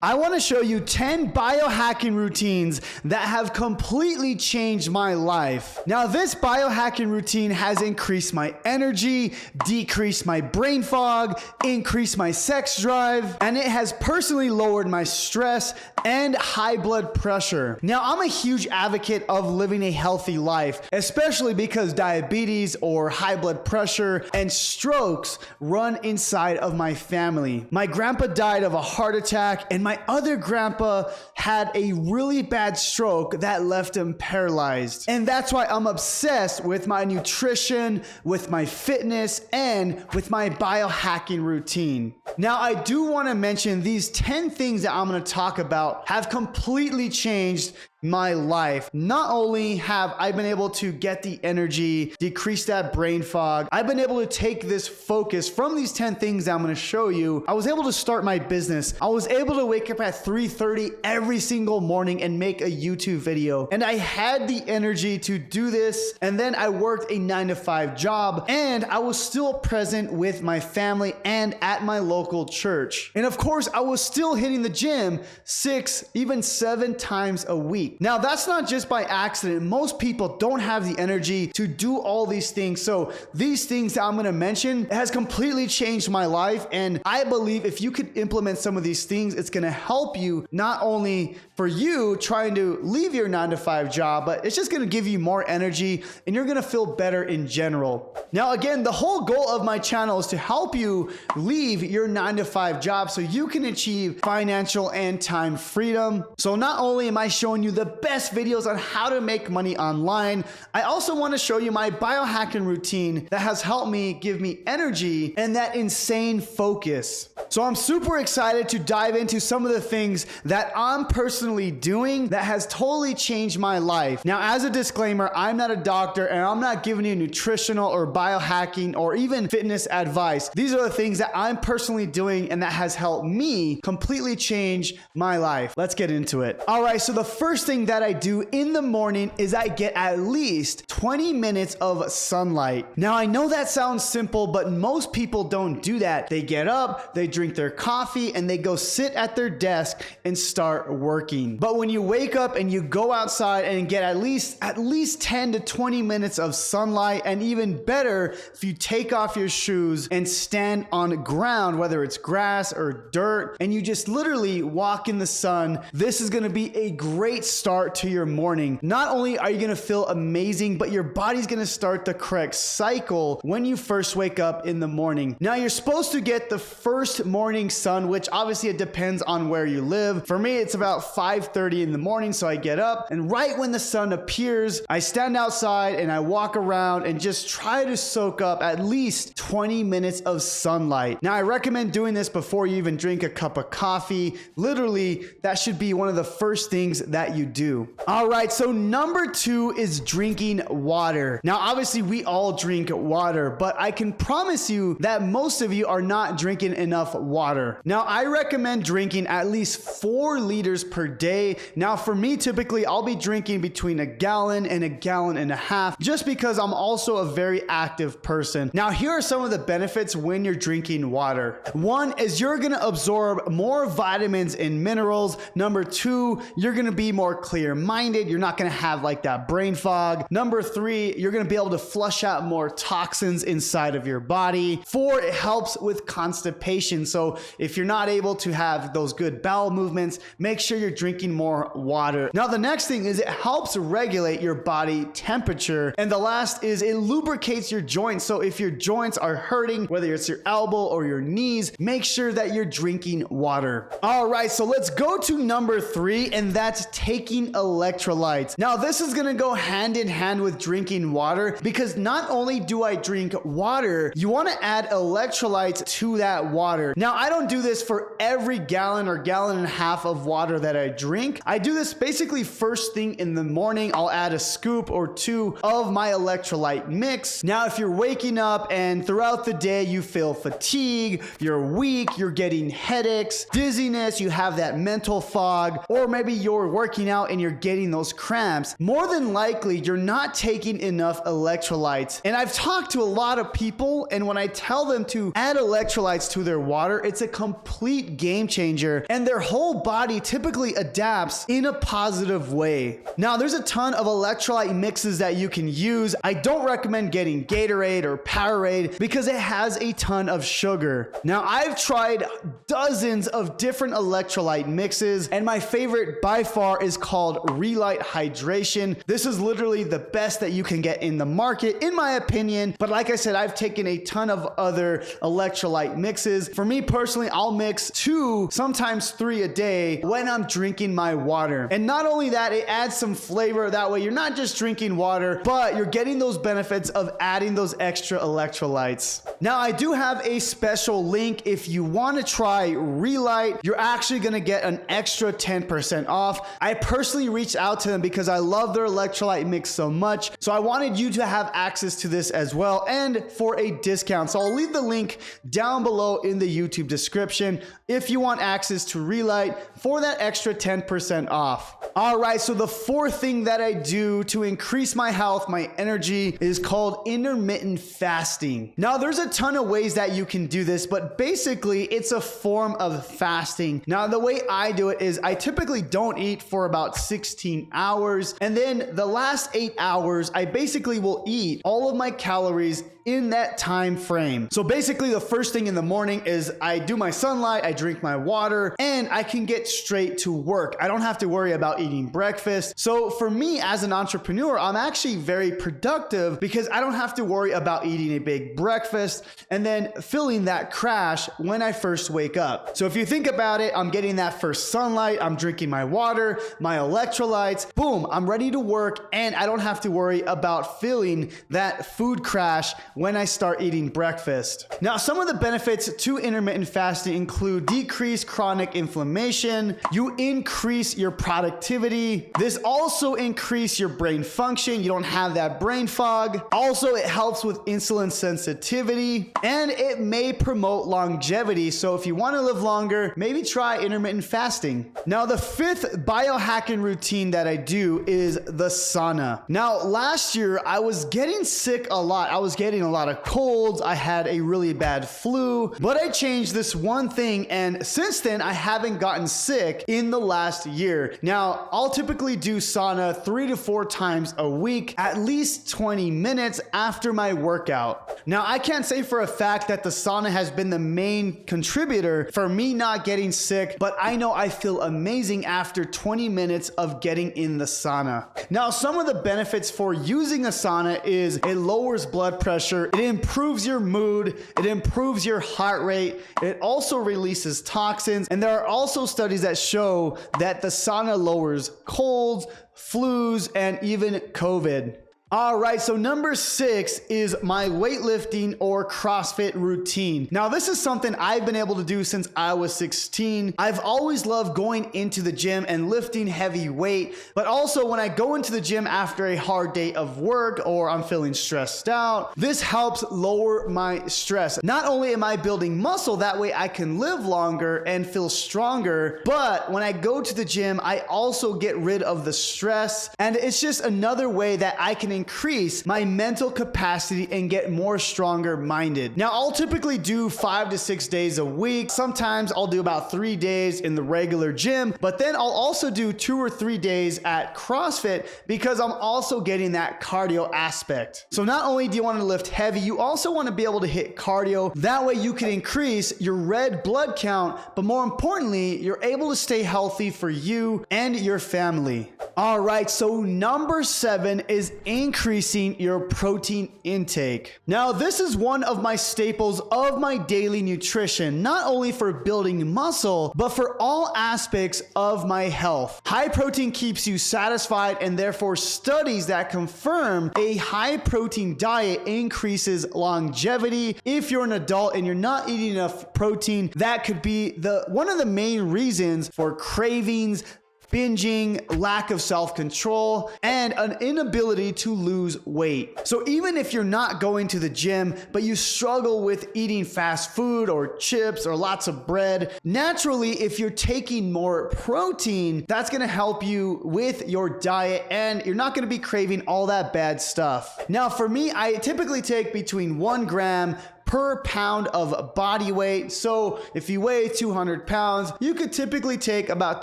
I want to show you 10 biohacking routines that have completely changed my life. Now, this biohacking routine has increased my energy, decreased my brain fog, increased my sex drive, and it has personally lowered my stress and high blood pressure. Now, I'm a huge advocate of living a healthy life, especially because diabetes or high blood pressure and strokes run inside of my family. My grandpa died of a heart attack, and my other grandpa had a really bad stroke that left him paralyzed. And that's why I'm obsessed with my nutrition, with my fitness, and with my biohacking routine. Now, I do want to mention these 10 things that I'm going to talk about have completely changed my life. Not only have I been able to get the energy, decrease that brain fog, I've been able to take this focus from these 10 things that I'm going to show you. I was able to start my business. I was able to wake up at 3:30 every single morning and make a YouTube video. And I had the energy to do this. And then I worked a 9-to-5 job, and I was still present with my family and at my local church. And of course, I was still hitting the gym 6, even 7 times a week. Now, that's not just by accident. Most people don't have the energy to do all these things. So these things that I'm going to mention has completely changed my life. And I believe if you could implement some of these things, it's going to help you not only for you trying to leave your 9-to-5 job, but it's just going to give you more energy and you're going to feel better in general. Now, again, the whole goal of my channel is to help you leave your 9-to-5 job so you can achieve financial and time freedom. So not only am I showing you the best videos on how to make money online, I also want to show you my biohacking routine that has helped me give me energy and that insane focus. So I'm super excited to dive into some of the things that I'm personally doing that has totally changed my life. Now, as a disclaimer, I'm not a doctor and I'm not giving you nutritional or biohacking or even fitness advice. These are the things that I'm personally doing and that has helped me completely change my life. Let's get into it. All right, so the first thing that I do in the morning is I get at least 20 minutes of sunlight. Now, I know that sounds simple, but most people don't do that. They get up, they drink their coffee, and they go sit at their desk and start working. But when you wake up and you go outside and get at least 10 to 20 minutes of sunlight, and even better, if you take off your shoes and stand on ground, whether it's grass or dirt, and you just literally walk in the sun, this is going to be a great start to your morning. Not only are you going to feel amazing, but your body's going to start the correct cycle when you first wake up in the morning. Now, you're supposed to get the first morning sun, which obviously it depends on where you live. For me, it's about 5:30 in the morning, so I get up, and right when the sun appears, I stand outside and I walk around and just try to soak up at least 20 minutes of sunlight. Now, I recommend doing this before you even drink a cup of coffee. Literally, that should be one of the first things that you do. All right, so number 2 is drinking water. Now, obviously, we all drink water, but I can promise you that most of you are not drinking enough water. Now, I recommend drinking at least 4 liters per day. Now, for me, typically, I'll be drinking between a gallon and a gallon and a half, just because I'm also a very active person. Now, here are some of the benefits when you're drinking water. 1 is you're gonna absorb more vitamins and minerals. Number 2, you're gonna be more clear-minded. You're not gonna have like that brain fog. Number 3, you're gonna be able to flush out more toxins inside of your body. 4, it helps with constipation. So if you're not able to have those good bowel movements, make sure you're drinking more water. Now, the next thing is it helps regulate your body temperature. And the last is it lubricates your joints. So if your joints are hurting, whether it's your elbow or your knees, make sure that you're drinking water. All right, so let's go to number 3, and that's taking electrolytes. Now, this is gonna go hand in hand with drinking water, because not only do I drink water, you wanna add electrolytes to that water. Now, I don't do this for every gallon or gallon and a half of water that I drink. I do this basically first thing in the morning. I'll add a scoop or 2 of my electrolyte mix. Now, if you're waking up and throughout the day you feel fatigue, you're weak, you're getting headaches, dizziness, you have that mental fog, or maybe you're working out out and you're getting those cramps, more than likely you're not taking enough electrolytes. And I've talked to a lot of people, and when I tell them to add electrolytes to their water, it's a complete game changer, and their whole body typically adapts in a positive way. Now, there's a ton of electrolyte mixes that you can use. I don't recommend getting Gatorade or Powerade because it has a ton of sugar. Now, I've tried dozens of different electrolyte mixes, and my favorite by far is called Relight Hydration. This is literally the best that you can get in the market, in my opinion. But like I said, I've taken a ton of other electrolyte mixes. For me personally, I'll mix 2, sometimes 3 a day when I'm drinking my water. And not only that, it adds some flavor. That way you're not just drinking water, but you're getting those benefits of adding those extra electrolytes. Now, I do have a special link. If you want to try Relight, you're actually going to get an extra 10% off. I personally reached out to them because I love their electrolyte mix so much. So I wanted you to have access to this as well, and for a discount. So I'll leave the link down below in the YouTube description if you want access to Relight for that extra 10% off. All right, so the fourth thing that I do to increase my health, my energy, is called intermittent fasting. Now, there's a ton of ways that you can do this, but basically it's a form of fasting. Now, the way I do it is I typically don't eat for about 16 hours, and then the last 8 hours, I basically will eat all of my calories in that time frame. So basically the first thing in the morning is I do my sunlight, I drink my water, and I can get straight to work. I don't have to worry about eating breakfast. So for me as an entrepreneur, I'm actually very productive because I don't have to worry about eating a big breakfast and then feeling that crash when I first wake up. So if you think about it, I'm getting that first sunlight, I'm drinking my water, my electrolytes, boom, I'm ready to work, and I don't have to worry about feeling that food crash when I start eating breakfast. Now, some of the benefits to intermittent fasting include decreased chronic inflammation, you increase your productivity. This also increases your brain function. You don't have that brain fog. Also, it helps with insulin sensitivity, and it may promote longevity. So if you want to live longer, maybe try intermittent fasting. Now, the fifth biohacking routine that I do is the sauna. Now, last year I was getting sick a lot. I was getting a lot of colds. I had a really bad flu, but I changed this one thing, and since then I haven't gotten sick in the last year. Now, I'll typically do sauna 3 to 4 times a week, at least 20 minutes after my workout. Now, I can't say for a fact that the sauna has been the main contributor for me not getting sick, but I know I feel amazing after 20 minutes of getting in the sauna. Now, some of the benefits for using a sauna is it lowers blood pressure, it improves your mood, it improves your heart rate, it also releases toxins, and there are also studies that show that the sauna lowers colds, flus, and even COVID. All right, so number 6 is my weightlifting or CrossFit routine. Now, this is something I've been able to do since I was 16. I've always loved going into the gym and lifting heavy weight, but also when I go into the gym after a hard day of work or I'm feeling stressed out, this helps lower my stress. Not only am I building muscle, that way I can live longer and feel stronger, but when I go to the gym, I also get rid of the stress, and it's just another way that I can increase my mental capacity and get more stronger minded. Now, I'll typically do 5 to 6 days a week. Sometimes I'll do about 3 days in the regular gym, but then I'll also do 2 or 3 days at CrossFit because I'm also getting that cardio aspect. So not only do you want to lift heavy, you also want to be able to hit cardio. That way you can increase your red blood count, but more importantly, you're able to stay healthy for you and your family. All right, so number 7 is increasing your protein intake. Now, this is one of my staples of my daily nutrition, not only for building muscle, but for all aspects of my health. High protein keeps you satisfied, and therefore studies that confirm a high protein diet increases longevity. If you're an adult and you're not eating enough protein, that could be one of the main reasons for cravings, binging, lack of self-control, and an inability to lose weight. So even if you're not going to the gym, but you struggle with eating fast food or chips or lots of bread, naturally, if you're taking more protein, that's gonna help you with your diet and you're not gonna be craving all that bad stuff. Now, for me, I typically take between 1 gram per pound of body weight. So if you weigh 200 pounds, you could typically take about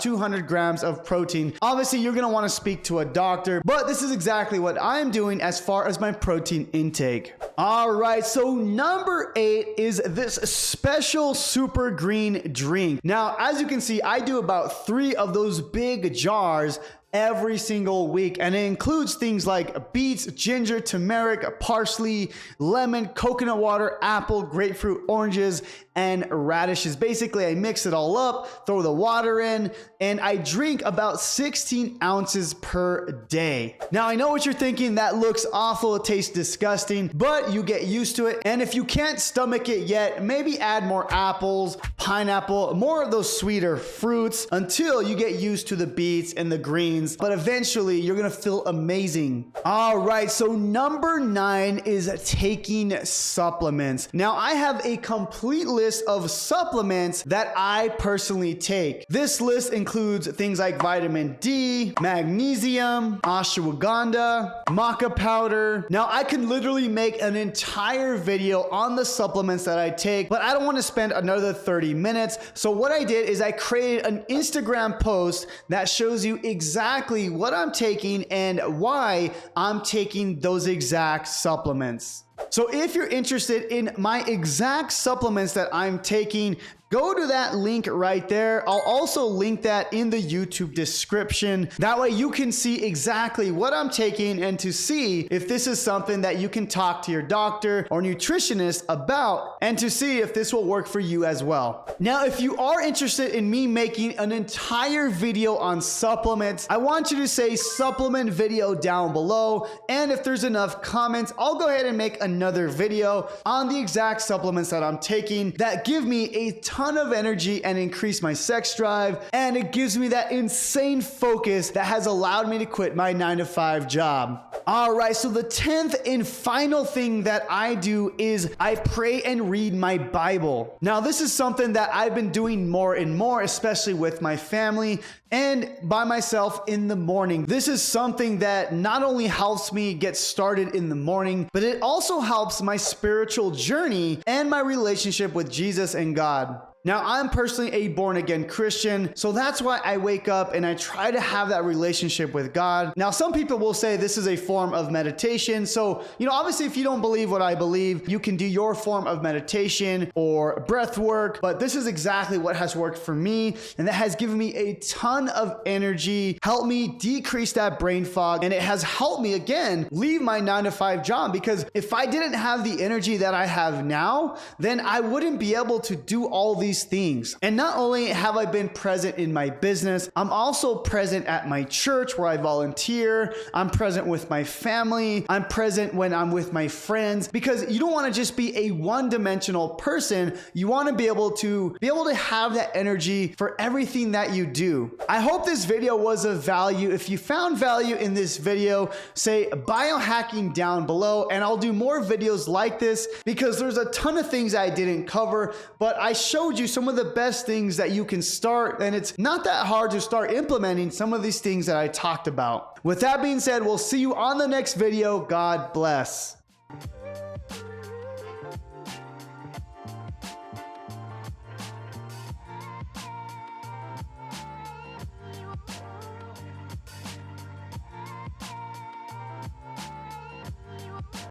200 grams of protein. Obviously, you're gonna wanna speak to a doctor, but this is exactly what I'm doing as far as my protein intake. All right, so number 8 is this special super green drink. Now, as you can see, I do about 3 of those big jars every single week, and it includes things like beets, ginger, turmeric, parsley, lemon, coconut water, apple, grapefruit, oranges, and radishes. Basically, I mix it all up, throw the water in, and I drink about 16 ounces per day. Now, I know what you're thinking, that looks awful, it tastes disgusting, but you get used to it. And if you can't stomach it yet, maybe add more apples, pineapple, more of those sweeter fruits until you get used to the beets and the greens, but eventually you're gonna feel amazing. All right, so number 9 is taking supplements. Now, I have a complete list of supplements that I personally take. This list includes things like vitamin D, magnesium, ashwagandha, maca powder. Now, I can literally make an entire video on the supplements that I take, but I don't want to spend another 30 minutes. So what I did is I created an Instagram post that shows you exactly what I'm taking and why I'm taking those exact supplements. So if you're interested in my exact supplements that I'm taking, go to that link right there. I'll also link that in the YouTube description. That way you can see exactly what I'm taking and to see if this is something that you can talk to your doctor or nutritionist about and to see if this will work for you as well. Now, if you are interested in me making an entire video on supplements, I want you to say supplement video down below. And if there's enough comments, I'll go ahead and make another video on the exact supplements that I'm taking that give me a ton of energy and increase my sex drive, and it gives me that insane focus that has allowed me to quit my 9-to-5 job. All right, so the 10th and final thing that I do is I pray and read my Bible. Now, this is something that I've been doing more and more, especially with my family and by myself in the morning. This is something that not only helps me get started in the morning, but it also helps my spiritual journey and my relationship with Jesus and God. Now, I'm personally a born-again Christian, so that's why I wake up and I try to have that relationship with God. Now, some people will say this is a form of meditation. So, obviously, if you don't believe what I believe, you can do your form of meditation or breath work, but this is exactly what has worked for me, and that has given me a ton of energy, helped me decrease that brain fog, and it has helped me, again, leave my 9-to-5 job, because if I didn't have the energy that I have now, then I wouldn't be able to do all these things. And not only have I been present in my business, I'm also present at my church where I volunteer. I'm present with my family. I'm present when I'm with my friends, because you don't want to just be a one-dimensional person. You want to be able to have that energy for everything that you do. I hope this video was of value. If you found value in this video, say biohacking down below, and I'll do more videos like this, because there's a ton of things I didn't cover, but I showed you some of the best things that you can start, and it's not that hard to start implementing some of these things that I talked about. With that being said, we'll see you on the next video. God bless.